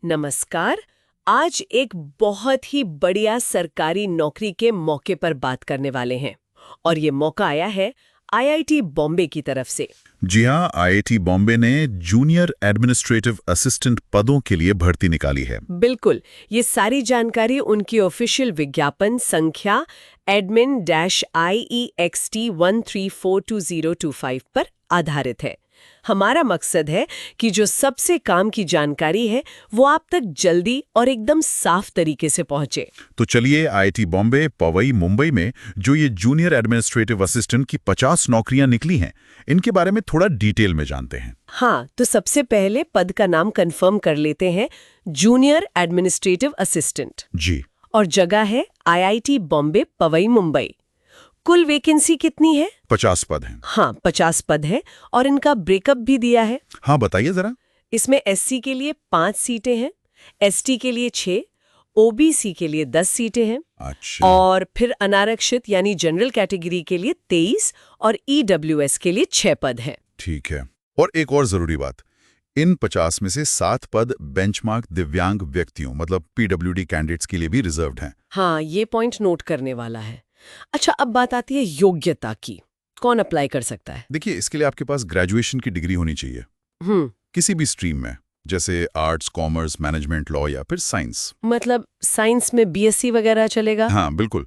नमस्कार। आज एक बहुत ही बढ़िया सरकारी नौकरी के मौके पर बात करने वाले हैं और ये मौका आया है आईआईटी बॉम्बे की तरफ से। जी हाँ, आईआईटी बॉम्बे ने जूनियर एडमिनिस्ट्रेटिव असिस्टेंट पदों के लिए भर्ती निकाली है। बिल्कुल, ये सारी जानकारी उनकी ऑफिशियल विज्ञापन संख्या admin-IEXT1342025 पर आधारित है। हमारा मकसद है कि जो सबसे काम की जानकारी है वो आप तक जल्दी और एकदम साफ तरीके से पहुंचे। तो चलिए, आईआईटी बॉम्बे, पवई, मुंबई में जो ये जूनियर एडमिनिस्ट्रेटिव असिस्टेंट की 50 नौकरियां निकली हैं, इनके बारे में थोड़ा डिटेल में जानते हैं। हाँ, तो सबसे पहले पद का नाम कंफर्म कर लेते हैं, जूनियर एडमिनिस्ट्रेटिव असिस्टेंट। जी। और जगह है आईआईटी बॉम्बे, पवई, मुंबई। कुल वैकेंसी कितनी है? 50 पद हैं। हाँ, 50 पद है और इनका ब्रेकअप भी दिया है। हाँ, बताइए जरा। इसमें एससी के लिए 5 सीटें हैं, एसटी के लिए 6, ओबीसी के लिए 10 सीटें हैं। अच्छा। और फिर अनारक्षित यानी जनरल कैटेगरी के लिए 23 और ईडब्ल्यूएस के लिए 6 पद हैं। ठीक है। और एक और जरूरी बात, इन 50 में से 7 पद बेंचमार्क दिव्यांग व्यक्तियों मतलब पीडब्ल्यूडी कैंडिडेट्स के लिए भी रिजर्व्ड हैं। हाँ, ये पॉइंट नोट करने वाला है। अच्छा, अब बात आती है योग्यता की। कौन अप्लाई कर सकता है? देखिए, इसके लिए आपके पास ग्रेजुएशन की डिग्री होनी चाहिए, किसी भी स्ट्रीम में, जैसे आर्ट्स, कॉमर्स, मैनेजमेंट, लॉ या फिर साइंस। मतलब साइंस में बीएससी वगैरह चलेगा? हाँ, बिल्कुल।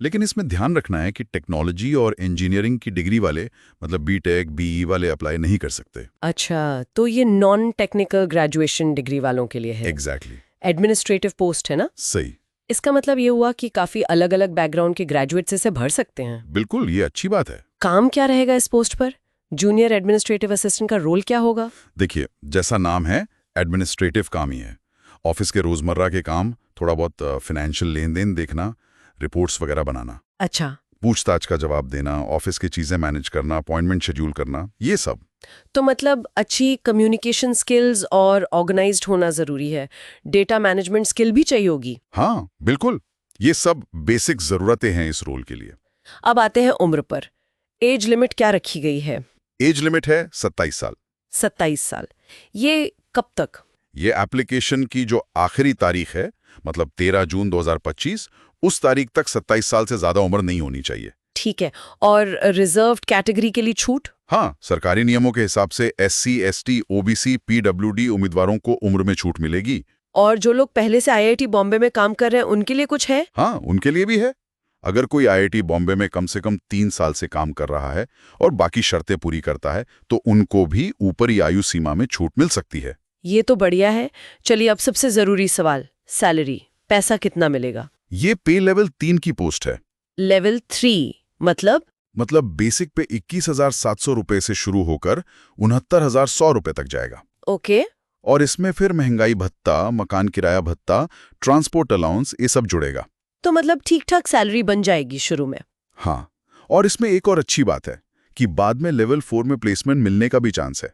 लेकिन इसमें ध्यान रखना है कि टेक्नोलॉजी और इंजीनियरिंग की डिग्री वाले मतलब बीटेक, बीई वाले अप्लाई नहीं कर सकते। अच्छा, तो ये नॉन टेक्निकल ग्रेजुएशन डिग्री वालों के लिए है। एग्जैक्टली। एडमिनिस्ट्रेटिव पोस्ट है ना? सही। इसका मतलब ये हुआ कि काफी अलग अलग बैकग्राउंड के ग्रेजुएट्स इसे भर सकते हैं। बिल्कुल, ये अच्छी बात है। काम क्या रहेगा इस पोस्ट पर? जूनियर एडमिनिस्ट्रेटिव असिस्टेंट का रोल क्या होगा? देखिए, जैसा नाम है, एडमिनिस्ट्रेटिव काम ही है। ऑफिस के रोजमर्रा के काम, थोड़ा बहुत फाइनेंशियल लेन देन देखना, रिपोर्ट्स वगैरह बनाना, अच्छा, पूछताछ का जवाब देना, ऑफिस की चीजें मैनेज करना, अपॉइंटमेंट शेड्यूल करना, ये सब। तो मतलब अच्छी कम्युनिकेशन स्किल्स और ऑर्गेनाइज्ड होना जरूरी है। डेटा मैनेजमेंट स्किल भी चाहिए होगी। हाँ, बिल्कुल। ये सब बेसिक जरूरतें हैं इस रोल के लिए। अब आते हैं उम्र पर। एज लिमिट क्या रखी गई है? एज लिमिट है 27 साल। 27 साल। ये कब तक? ये एप्लीकेशन की जो आखिरी तारीख है, मतलब 13 जून 2025, उस तारीख तक 27 साल से ज्यादा उम्र नहीं होनी चाहिए। ठीक है। और रिजर्व्ड कैटेगरी के लिए छूट? हाँ, सरकारी नियमों के हिसाब से एससी, एसटी, ओबीसी, पीडब्ल्यूडी उम्मीदवारों को उम्र में छूट मिलेगी। और जो लोग पहले से आईआईटी बॉम्बे में काम कर रहे हैं उनके लिए कुछ है? हाँ, उनके लिए भी है। अगर कोई आईआईटी बॉम्बे में कम से कम 3 साल से काम कर रहा है और बाकी शर्तें पूरी करता है, तो उनको भी ऊपरी आयु सीमा में छूट मिल सकती है। ये तो बढ़िया है। चलिए, अब सबसे जरूरी सवाल, सैलरी। पैसा कितना मिलेगा? ये पे लेवल 3 की पोस्ट है। लेवल 3 मतलब बेसिक पे 21,700 रुपए से शुरू होकर 69,100 रुपए तक जाएगा। ओके। और इसमें फिर महंगाई भत्ता, मकान किराया भत्ता, ट्रांसपोर्ट अलाउंस, ये सब जुड़ेगा। तो मतलब ठीक ठाक सैलरी बन जाएगी शुरू में। हाँ, और इसमें एक और अच्छी बात है कि बाद में लेवल 4 में प्लेसमेंट मिलने का भी चांस है,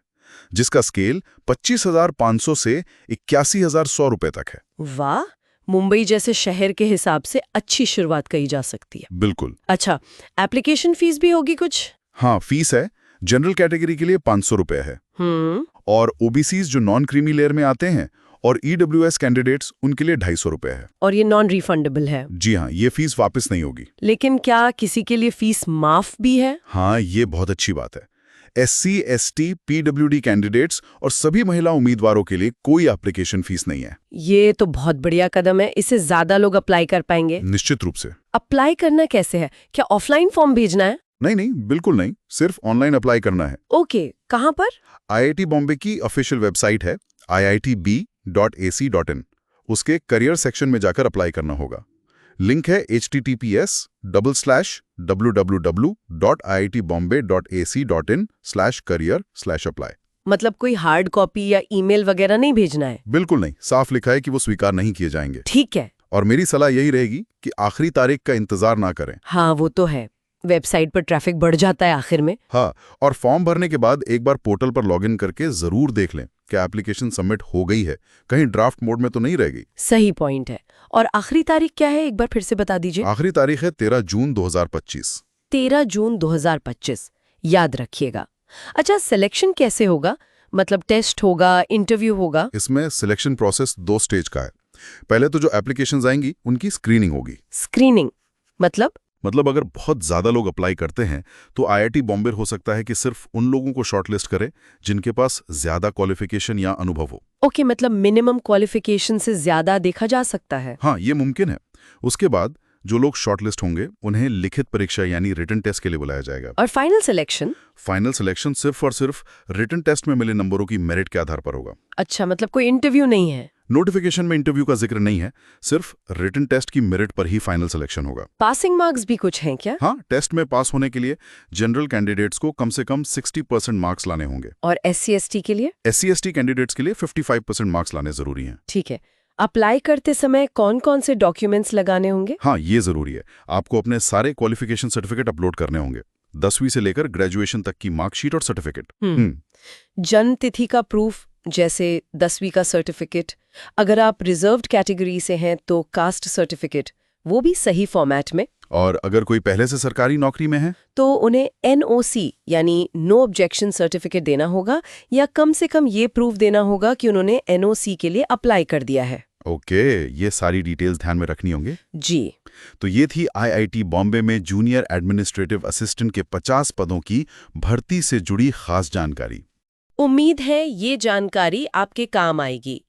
जिसका स्केल 25,500 से 81,100 रुपए तक है। वाह, मुंबई जैसे शहर के हिसाब से अच्छी शुरुआत कही जा सकती है। बिल्कुल। अच्छा, एप्लीकेशन फीस भी होगी कुछ? हाँ, फीस है। जनरल कैटेगरी के लिए 500 रुपए है। और ओबीसीज जो नॉन क्रीमी लेयर में आते हैं और ईडब्ल्यूएस कैंडिडेट्स, उनके लिए 250 रुपए है। और ये नॉन रिफंडेबल है? जी हाँ, ये फीस वापस नहीं होगी। लेकिन क्या किसी के लिए फीस माफ भी है? हाँ, ये बहुत अच्छी बात है। एससी, एसटी, पीडब्ल्यूडी कैंडिडेट्स और सभी महिला उम्मीदवारों के लिए कोई एप्लीकेशन फीस नहीं है। ये तो बहुत बढ़िया कदम है। इससे ज्यादा लोग अप्लाई कर पाएंगे। निश्चित रूप से। अप्लाई करना कैसे है? क्या ऑफलाइन फॉर्म भेजना है? नहीं, बिल्कुल नहीं, सिर्फ ऑनलाइन अप्लाई करना है। ओके, कहाँ पर? आईआईटी बॉम्बे की ऑफिशियल वेबसाइट है iitb.ac.in। उसके करियर सेक्शन में जाकर अप्लाई करना होगा। लिंक है https://www.iitbombay.ac.in/career/apply। मतलब कोई हार्ड कॉपी या ईमेल वगैरह नहीं भेजना है? बिल्कुल नहीं, साफ लिखा है कि वो स्वीकार नहीं किए जाएंगे। ठीक है। और मेरी सलाह यही रहेगी कि आखिरी तारीख का इंतजार ना करें। हाँ, वो तो है। वेबसाइट पर ट्रैफिक बढ़ जाता है आखिर में। हाँ, और फॉर्म भरने के बाद एक बार पोर्टल पर लॉगिन करके जरूर देख लें क्या एप्लीकेशन सबमिट हो गई है, कहीं ड्राफ्ट मोड में तो नहीं रह गई। सही पॉइंट है। और आखिरी तारीख क्या है, एक बार फिर से बता दीजिए। आखिरी तारीख है 13 जून 2025। 13 जून 2025, याद रखिएगा। अच्छा, सिलेक्शन कैसे होगा? मतलब टेस्ट होगा, इंटरव्यू होगा? इसमें सिलेक्शन प्रोसेस 2 स्टेज का है। पहले तो जो एप्लीकेशंस आएंगी उनकी स्क्रीनिंग होगी। स्क्रीनिंग मतलब अगर बहुत ज्यादा लोग अप्लाई करते हैं तो आईआईटी बॉम्बे हो सकता है कि सिर्फ उन लोगों को शॉर्टलिस्ट करे जिनके पास ज्यादा क्वालिफिकेशन या अनुभव हो। ओके, मतलब मिनिमम क्वालिफिकेशन से ज्यादा देखा जा सकता है। हाँ, ये मुमकिन है। उसके बाद जो लोग शॉर्टलिस्ट होंगे उन्हें लिखित परीक्षा यानी रिटन टेस्ट के लिए बुलाया जाएगा। और फाइनल सिलेक्शन? फाइनल सिलेक्शन सिर्फ और सिर्फ रिटन टेस्ट में मिले नंबरों की मेरिट के आधार पर होगा। अच्छा, मतलब कोई इंटरव्यू नहीं है? नोटिफिकेशन में इंटरव्यू का जिक्र नहीं है, सिर्फ रिटन टेस्ट की मेरिट पर ही फाइनल सिलेक्शन होगा। पासिंग मार्क्स भी कुछ हैं क्या? हाँ, टेस्ट में पास होने के लिए जनरल कैंडिडेट्स को कम से कम 60% मार्क्स लाने होंगे। और SC/ST के लिए? SC/ST कैंडिडेट्स के लिए 55% मार्क्स लाने जरूरी हैं। ठीक है। अप्लाई करते समय कौन-कौन से डॉक्यूमेंट्स लगाने होंगे? हाँ, ये जरूरी है। आपको अपने सारे क्वालिफिकेशन सर्टिफिकेट अपलोड करने होंगे, 10वीं से लेकर ग्रेजुएशन तक की मार्कशीट और सर्टिफिकेट। जन्म तिथि का प्रूफ, जैसे 10वीं का सर्टिफिकेट। अगर आप रिजर्व्ड कैटेगरी से हैं तो कास्ट सर्टिफिकेट, वो भी सही फॉर्मेट में। और अगर कोई पहले से सरकारी नौकरी में है तो उन्हें NOC यानी नो ऑब्जेक्शन सर्टिफिकेट देना होगा, या कम से कम ये प्रूफ देना होगा कि उन्होंने NOC के लिए अप्लाई कर दिया है। ओके, ये सारी डिटेल्स ध्यान में रखनी होंगे। जी। तो ये थी आईआईटी बॉम्बे में जूनियर एडमिनिस्ट्रेटिव असिस्टेंट के 50 पदों की भर्ती से जुड़ी खास जानकारी। उम्मीद है ये जानकारी आपके काम आएगी।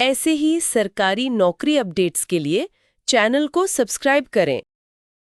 ऐसे ही सरकारी नौकरी अपडेट्स के लिए चैनल को सब्सक्राइब करें।